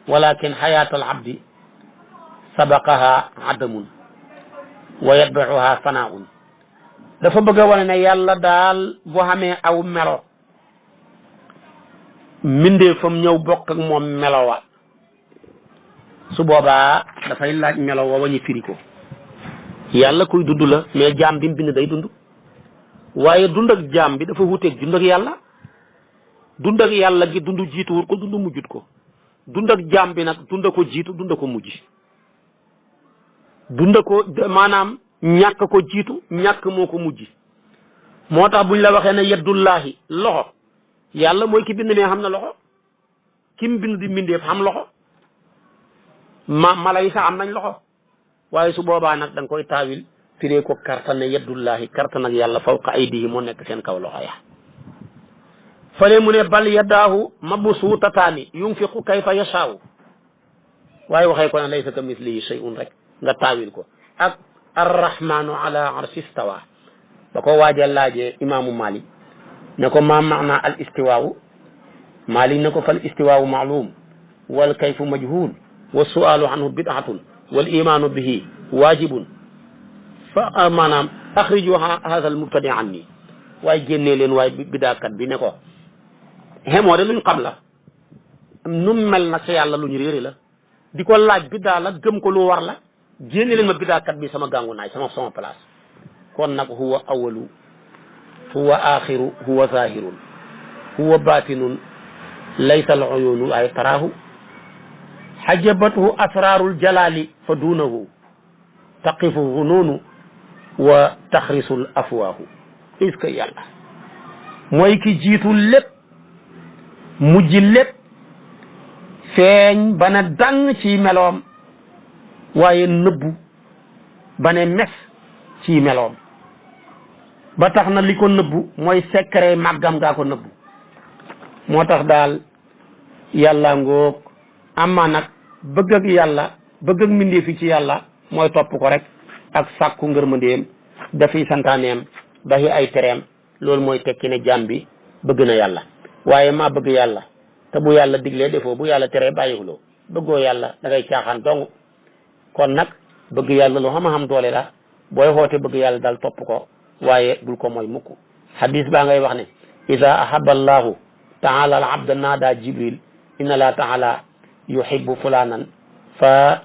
Speaker 2: walakin xayaatu alabdi sabaqaha adamun wa yatbicuha fanaaun dafa bëgg a wane ne yàlla daal boo xamee aw melo mindee fam ñëw bokk ak moom melo wa su boobaa dafay laaj melo wa wañu firi ko yàlla kuy dund la mais jaam bi mu bind day dund waaye dund ak jaam bi dafa wuteeg dund ak yàlla dund ak yàlla gi dund jiituwul ko dund mujjut ko dund ak jaam bi nag dund ko jiitu dund ko mujj dund ko maanaam ñàkk ko jiitu ñàkk moo ko mujj moo tax buñ la waxee ne yeddullahi loxo yàlla mooy ki bind ne xam na loxo kim bind di mbindeef xam loxo mala yi sax am nañ loxo waaye su boobaa nag da nga koy taawil firee ko karta ne yeddullahi karta nag yàlla fawqa aydihi moo nekk seen kaw loxo ya fale mu ne bal yaddaahu mabsuutataani yunfiqu kayfa yashaawu waaye waxee ko ne laysa ka mislihi shay'un rek nga taawil ko ak arrahmanu ala arshi stawa ba ko waajal laajee imaamu Malik ne ko ma maana al istiwaawu Malik ne ko fal istiwaawu maalum wal kayfu majhul wa sualu anhu bid'atun wal imanu bihi wajibun fa maanaam axriju hadha al mubtadi anni waaye génnee leen waaye bidaakat bi ne ko xemoo de luñ xam la nu mel nag sa yàlla luñ réeri la di ko laaj bidaa la gëm ko lu war la génne leen ma bidaakat bi sama gàngu naay sama place kon nag huwa awalu huwa axiru huwa zahirun huwa batinun laysa al uyunu ay taraahu xajabathu asrarul jalali fa duunahu taqifuhu noonu wa taxrisul afwaahu est-ce que yàlla mooy ki jiitu lépp mujj lépp feeñ ba ne dang ci meloom waaye nëbbu ba ne mes ci meloom ba tax na li ko nëbbu mooy secret màggam gaa ko nëbbu moo tax daal yàlla ngoog amma nag bëgg ak yàlla bëgg ak mbindee fi ci yàlla mooy topp ko rek ak sàkku ngërmandeem dafiy santaaneem baxi ay tereem loolu mooy tekki ne jaam bi bëgg na yàlla waaye maa bëgg yàlla te bu yàlla diglee defoo bu yàlla teree bàyyiwuloo bëggoo yàlla da ngay caaxaan dong kon nag bëgg yàlla lu xam-xam doole la booy xoote bëgg yàlla daal topp ko waaye bul ko mooy mukk hadis baa ngay wax ne ida ahaba allahu taala al abda naada jibril inna allah taala yuhibbu fulanan fa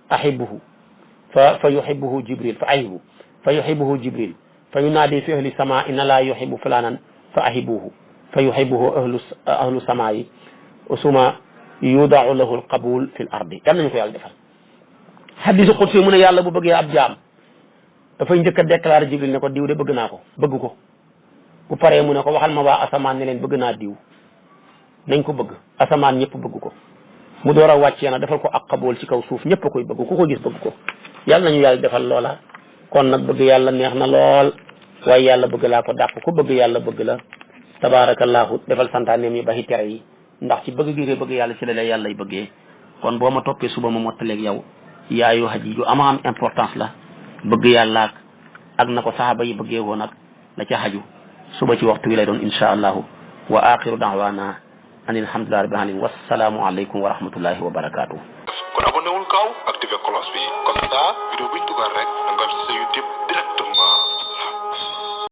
Speaker 2: ahibuhu fa yuhibbuhu jibril fa ahibu fa yuhibbuhu jibril fa yunaadi fi ahli sama inna allah yuhibbu fulanan fa ahibuhu fa yuhibbuhu ahlu sama yi suma yudaau lahu alqabul fi l ardi yal nañu ko yàlla defal hadisu qudsi mu ne yàlla bu bëggee ab jaam dafay njëkk a déclaré jibril ne ko diw de bëgg naa ko bëgg ko bu paree mu ne ko waxal ma waa asamaan ne leen bëgg naa diw nañ ko bëgg asamaan ñëpp bëgg ko mu door a wàccee na defal ko ak xabool ci kaw suuf ñëpp a koy bëgg ku ko gis bëgg ko yàlla nañu yàlla defal loola kon nag bëgg yàlla neex na lool waaye yàlla bëgg laa ko dàq ku bëgg yàlla bëgg la tabaarakallaahu defal santaaneem yi baxi tere yi ndax ci bëgg gi nga bëgg yàlla ci la lay yàlla bëggee kon boo ma toppee suba ma mottaleeg yow yaayu xaj yu am importance la bëgg yàlla ak na ko saxaaba yi bëggee woon ak la ca xaju suba ci waxtu wi lay doon insha allahu wa axiru daawaana an alhamdulillahi rabbil alamin wassalaamu aleykum wa rahmatullahi wa barakatuh
Speaker 3: kon abonné wul gaaw activé cloche bi comme ça vidéo buñ dugal rek da nga am si sa YouTube direct